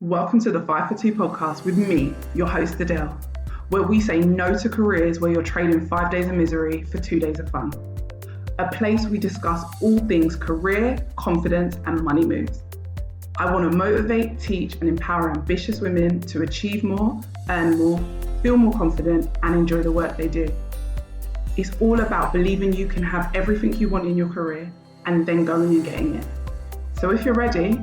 Welcome to the 5 for 2 podcast with me, your host Adele, where we say no to careers where you're trading 5 days of misery for 2 days of fun. A place we discuss all things career, confidence, and money moves. I want to motivate, teach, and empower ambitious women to achieve more, earn more, feel more confident, and enjoy the work they do. It's all about believing you can have everything you want in your career and then going and getting it. So if you're ready,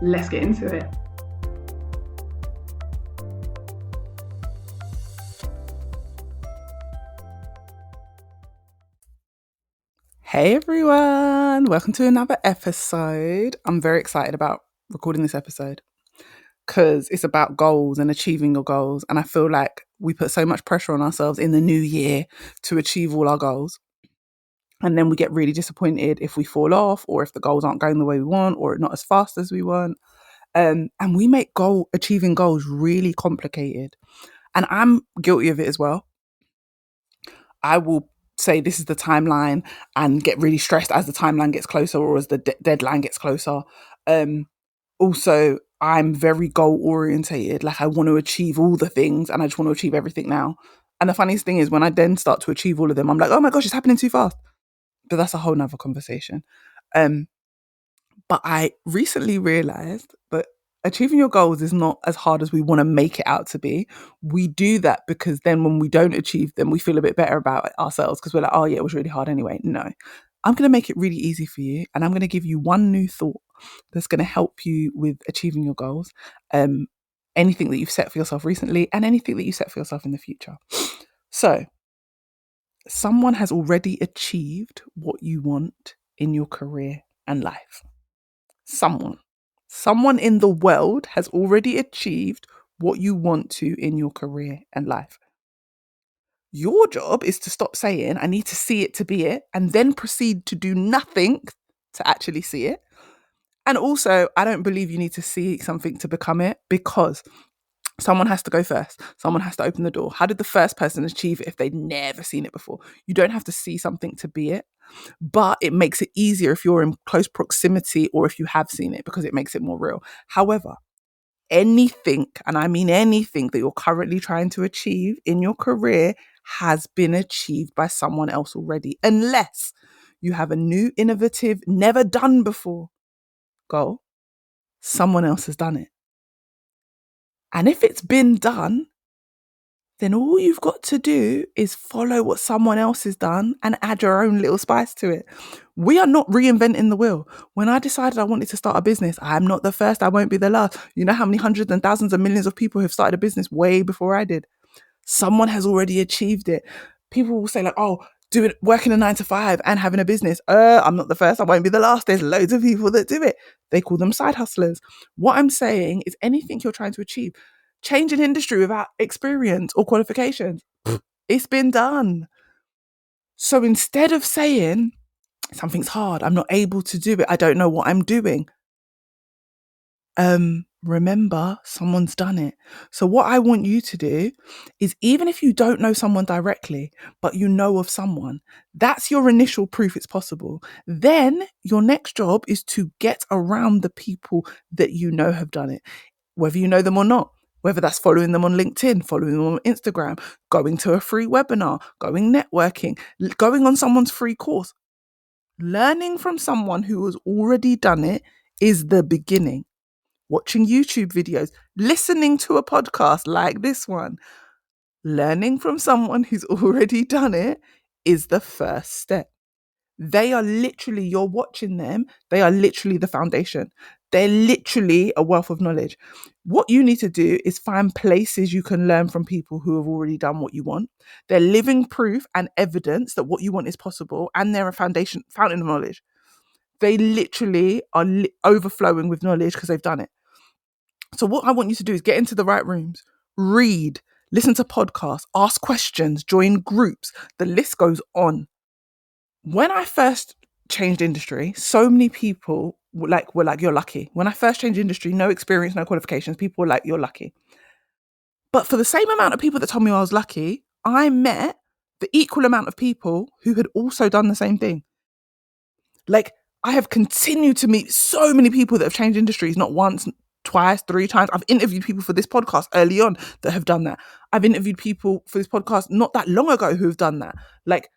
let's get into it. Hey everyone, welcome to another episode. I'm very excited about recording this episode because it's about goals and achieving your goals. And I feel like we put so much pressure on ourselves in the new year to achieve all our goals. And then we get really disappointed if we fall off or if the goals aren't going the way we want or not as fast as we want. And we make achieving goals really complicated. And I'm guilty of it as well. I will say this is the timeline and get really stressed as the timeline gets closer or as the deadline gets closer. Also, I'm very goal orientated. Like I want to achieve all the things and I just want to achieve everything now. And the funniest thing is when I then start to achieve all of them, I'm like, oh my gosh, it's happening too fast. But that's a whole nother conversation. But I recently realized that achieving your goals is not as hard as we want to make it out to be. We do that because then when we don't achieve them, we feel a bit better about ourselves because we're like, oh yeah, it was really hard anyway. No, I'm going to make it really easy for you. And I'm going to give you one new thought that's going to help you with achieving your goals. Anything that you've set for yourself recently and anything that you set for yourself in the future. So someone has already achieved what you want in your career and life. Someone in the world has already achieved what you want to in your career and life. Your job is to stop saying, I need to see it to be it, and then proceed to do nothing to actually see it. And also, I don't believe you need to see something to become it because someone has to go first. Someone has to open the door. How did the first person achieve it if they'd never seen it before? You don't have to see something to be it, but it makes it easier if you're in close proximity or if you have seen it because it makes it more real. However, anything, and I mean anything that you're currently trying to achieve in your career has been achieved by someone else already, unless you have a new, innovative, never done before goal. Someone else has done it. And if it's been done, then all you've got to do is follow what someone else has done and add your own little spice to it. We are not reinventing the wheel. When I decided I wanted to start a business, I'm not the first, I won't be the last. You know how many hundreds and thousands and millions of people have started a business way before I did? Someone has already achieved it. People will say like, oh, working a 9 to 5 and having a business. I'm not the first, I won't be the last. There's loads of people that do it. They call them side hustlers. What I'm saying is anything you're trying to achieve, change an industry without experience or qualifications, it's been done. So instead of saying something's hard, I'm not able to do it, I don't know what I'm doing, remember someone's done it. So what I want you to do is, even if you don't know someone directly, but you know of someone, that's your initial proof it's possible. Then your next job is to get around the people that you know have done it, whether you know them or not. Whether that's following them on LinkedIn, following them on Instagram, going to a free webinar, going networking, going on someone's free course. Learning from someone who has already done it is the beginning. Watching YouTube videos, listening to a podcast like this one. Learning from someone who's already done it is the first step. They are literally, you're watching them, they are literally the foundation. They're literally a wealth of knowledge. What you need to do is find places you can learn from people who have already done what you want. They're living proof and evidence that what you want is possible, and they're a fountain of knowledge. They literally are overflowing with knowledge because they've done it. So what I want you to do is get into the right rooms, read, listen to podcasts, ask questions, join groups. The list goes on. When I first changed industry, so many people were like, you're lucky. When I first changed industry, no experience, no qualifications, people were like, you're lucky. But for the same amount of people that told me I was lucky, I met the equal amount of people who had also done the same thing. Like, I have continued to meet so many people that have changed industries, not once, twice, 3 times. I've interviewed people for this podcast early on that have done that. I've interviewed people for this podcast not that long ago who have done that. Like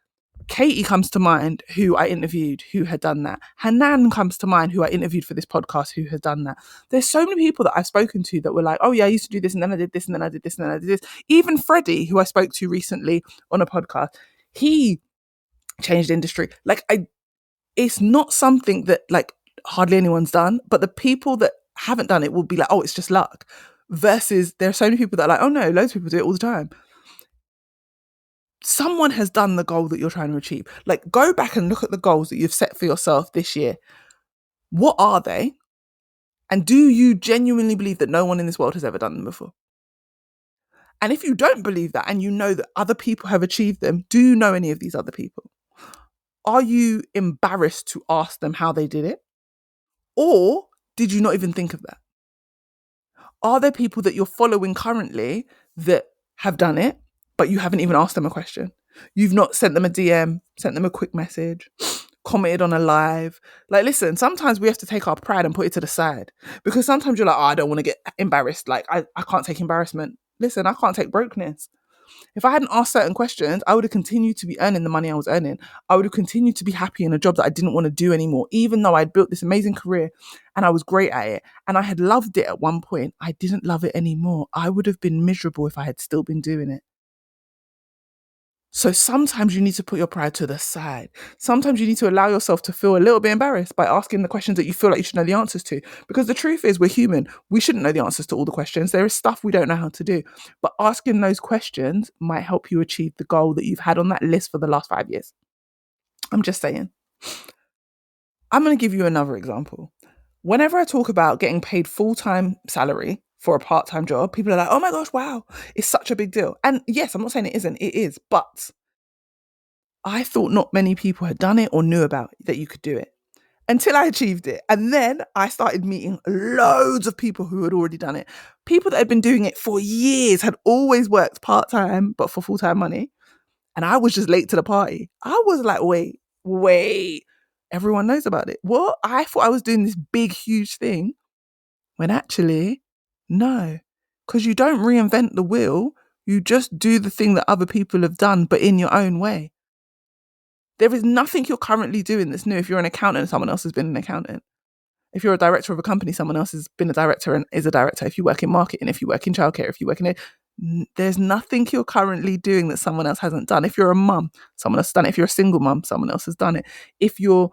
Katie comes to mind, who I interviewed, who had done that. Hanan comes to mind, who I interviewed for this podcast, who has done that. There's so many people that I've spoken to that were like, oh yeah, I used to do this and then I did this and then I did this and then I did this. Even Freddie, who I spoke to recently on a podcast, he changed industry. It's not something that like hardly anyone's done, but the people that haven't done it will be like, oh, it's just luck. Versus there are so many people that are like, oh no, loads of people do it all the time. Someone has done the goal that you're trying to achieve. Like, go back and look at the goals that you've set for yourself this year. What are they? And do you genuinely believe that no one in this world has ever done them before? And if you don't believe that and you know that other people have achieved them, do you know any of these other people? Are you embarrassed to ask them how they did it? Or did you not even think of that? Are there people that you're following currently that have done it, but you haven't even asked them a question? You've not sent them a DM, sent them a quick message, commented on a live. Like, listen, sometimes we have to take our pride and put it to the side, because sometimes you're like, oh, I don't want to get embarrassed. Like, I can't take embarrassment. Listen, I can't take brokenness. If I hadn't asked certain questions, I would have continued to be earning the money I was earning. I would have continued to be happy in a job that I didn't want to do anymore, even though I'd built this amazing career and I was great at it and I had loved it at one point. I didn't love it anymore. I would have been miserable if I had still been doing it. So sometimes you need to put your pride to the side. Sometimes you need to allow yourself to feel a little bit embarrassed by asking the questions that you feel like you should know the answers to. Because the truth is, we're human. We shouldn't know the answers to all the questions. There is stuff we don't know how to do. But asking those questions might help you achieve the goal that you've had on that list for the last 5 years. I'm just saying. I'm going to give you another example. Whenever I talk about getting paid full-time salary for a part-time job, people are like, oh my gosh, wow, it's such a big deal. And yes, I'm not saying it isn't, it is, but I thought not many people had done it or knew about that you could do it until I achieved it. And then I started meeting loads of people who had already done it. People that had been doing it for years, had always worked part-time, but for full-time money. And I was just late to the party. I was like, wait, everyone knows about it. What? I thought I was doing this big, huge thing when actually, no, because you don't reinvent the wheel. You just do the thing that other people have done, but in your own way. There is nothing you're currently doing that's new. If you're an accountant, someone else has been an accountant. If you're a director of a company, someone else has been a director and is a director. If you work in marketing, if you work in childcare, if you work in it, there's nothing you're currently doing that someone else hasn't done. If you're a mum, someone else has done it. If you're a single mum, someone else has done it. If you're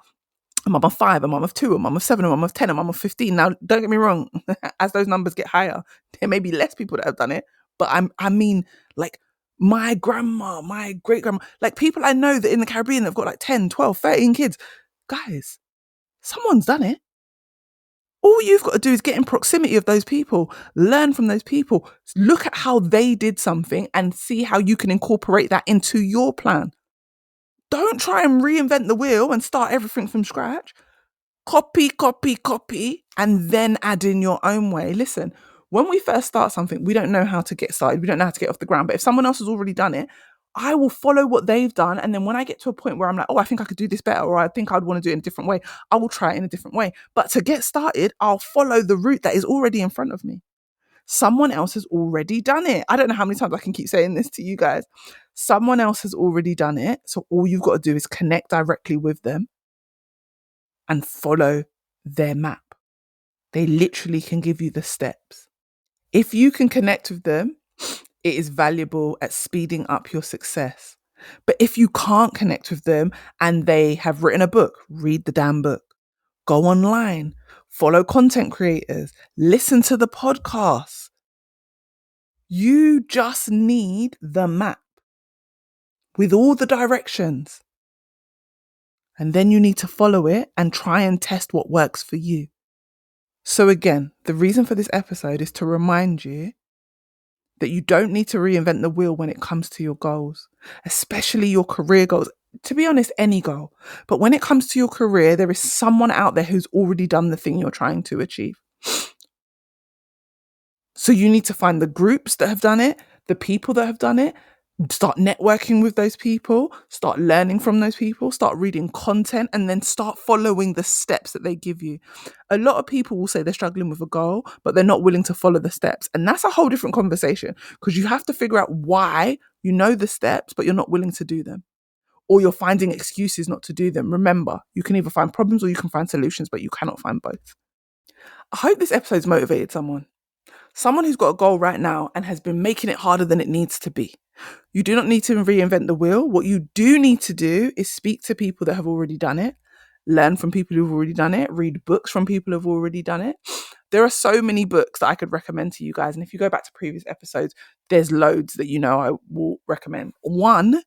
a mum of 5, a mum of 2, a mum of 7, a mum of 10, a mum of 15. Now, don't get me wrong. As those numbers get higher, there may be less people that have done it. But I mean, like, my grandma, my great grandma, like people I know that in the Caribbean, they've got like 10, 12, 13 kids. Guys, someone's done it. All you've got to do is get in proximity of those people, learn from those people, look at how they did something and see how you can incorporate that into your plan. Don't try and reinvent the wheel and start everything from scratch. Copy, and then add in your own way. Listen, when we first start something, we don't know how to get started. We don't know how to get off the ground. But if someone else has already done it, I will follow what they've done. And then when I get to a point where I'm like, oh, I think I could do this better, or I think I'd want to do it in a different way, I will try it in a different way. But to get started, I'll follow the route that is already in front of me. Someone else has already done it. I don't know how many times I can keep saying this to you guys. Someone else has already done it. So all you've got to do is connect directly with them and follow their map. They literally can give you the steps. If you can connect with them, it is valuable at speeding up your success. But if you can't connect with them and they have written a book, read the damn book. Go online, follow content creators, listen to the podcasts. You just need the map with all the directions. And then you need to follow it and try and test what works for you. So again, the reason for this episode is to remind you that you don't need to reinvent the wheel when it comes to your goals, especially your career goals. To be honest, any goal. But when it comes to your career, there is someone out there who's already done the thing you're trying to achieve. So you need to find the groups that have done it, the people that have done it, Start networking with those people, start learning from those people, start reading content, and then start following the steps that they give you. A lot of people will say they're struggling with a goal, but they're not willing to follow the steps. And that's a whole different conversation, because you have to figure out why you know the steps, but you're not willing to do them, or you're finding excuses not to do them. Remember, you can either find problems or you can find solutions, but you cannot find both. I hope this episode's motivated someone who's got a goal right now and has been making it harder than it needs to be. You do not need to reinvent the wheel. What you do need to do is speak to people that have already done it, learn from people who've already done it, read books from people who've already done it. There are so many books that I could recommend to you guys. And if you go back to previous episodes, there's loads that I will recommend. One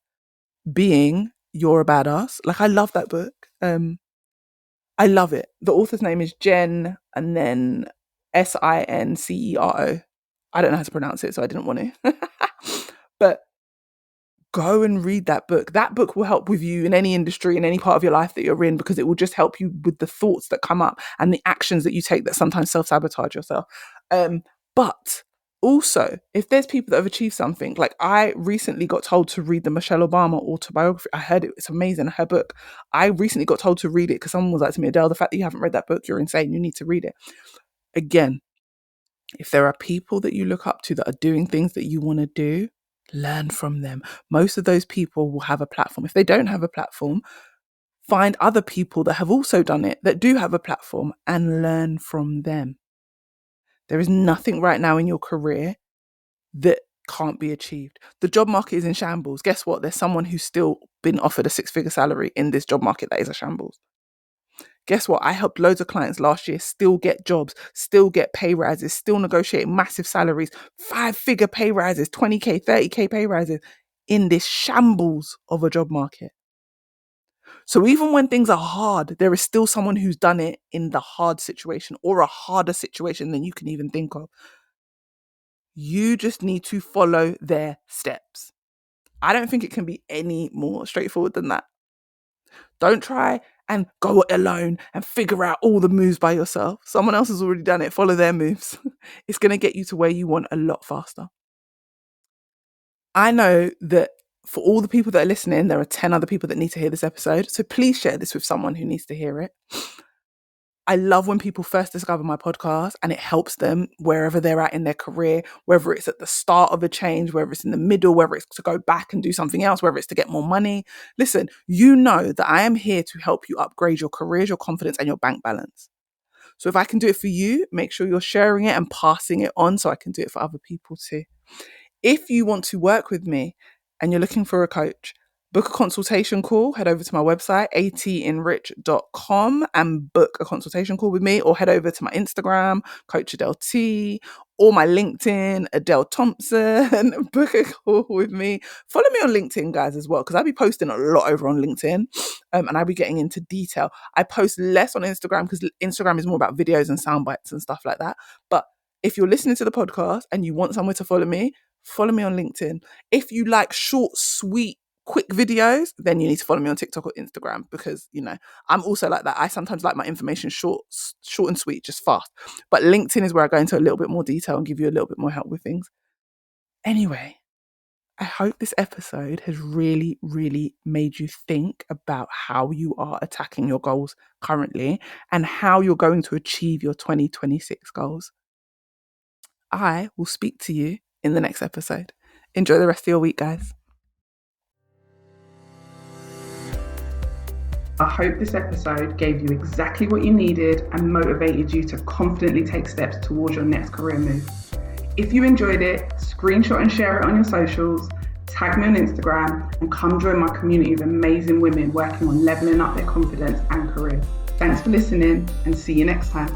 being You're a Badass. Like, I love that book. I love it. The author's name is Jen and then Sincero. I don't know how to pronounce it, so I didn't want to. But go and read that book. That book will help with you in any industry, in any part of your life that you're in, because it will just help you with the thoughts that come up and the actions that you take that sometimes self-sabotage yourself. But also, if there's people that have achieved something, like I recently got told to read the Michelle Obama autobiography. I heard it. It's amazing, her book. I recently got told to read it because someone was like to me, Adele, the fact that you haven't read that book, you're insane. You need to read it. Again, if there are people that you look up to that are doing things that you want to do, learn from them. Most of those people will have a platform. If they don't have a platform, find other people that have also done it, that do have a platform, and learn from them. There is nothing right now in your career that can't be achieved. The job market is in shambles. Guess what? There's someone who's still been offered a 6-figure salary in this job market that is a shambles. Guess what? I helped loads of clients last year still get jobs, still get pay rises, still negotiate massive salaries, 5-figure pay rises, 20K, 30K pay rises in this shambles of a job market. So even when things are hard, there is still someone who's done it in the hard situation, or a harder situation than you can even think of. You just need to follow their steps. I don't think it can be any more straightforward than that. Don't try and go it alone and figure out all the moves by yourself. Someone else has already done it. Follow their moves. It's going to get you to where you want a lot faster. I know that for all the people that are listening, there are 10 other people that need to hear this episode. So please share this with someone who needs to hear it. I love when people first discover my podcast and it helps them wherever they're at in their career, whether it's at the start of a change, whether it's in the middle, whether it's to go back and do something else, whether it's to get more money. Listen, you know that I am here to help you upgrade your careers, your confidence, and your bank balance. So if I can do it for you, make sure you're sharing it and passing it on so I can do it for other people too. If you want to work with me and you're looking for a coach, book a consultation call, head over to my website, atenrich.com, and book a consultation call with me, or head over to my Instagram, Coach Adele T, or my LinkedIn, Adele Thompson, book a call with me. Follow me on LinkedIn, guys, as well, because I'll be posting a lot over on LinkedIn, and I'll be getting into detail. I post less on Instagram because Instagram is more about videos and sound bites and stuff like that. But if you're listening to the podcast and you want somewhere to follow me on LinkedIn. If you like short, sweet, quick videos, then you need to follow me on TikTok or Instagram, because I'm also like that. I sometimes like my information short and sweet, just fast. But LinkedIn is where I go into a little bit more detail and give you a little bit more help with things. Anyway, I hope this episode has really, really made you think about how you are attacking your goals currently and how you're going to achieve your 2026 goals. I will speak to you in the next episode. Enjoy the rest of your week, guys. I hope this episode gave you exactly what you needed and motivated you to confidently take steps towards your next career move. If you enjoyed it, screenshot and share it on your socials, tag me on Instagram, and come join my community of amazing women working on leveling up their confidence and careers. Thanks for listening, and see you next time.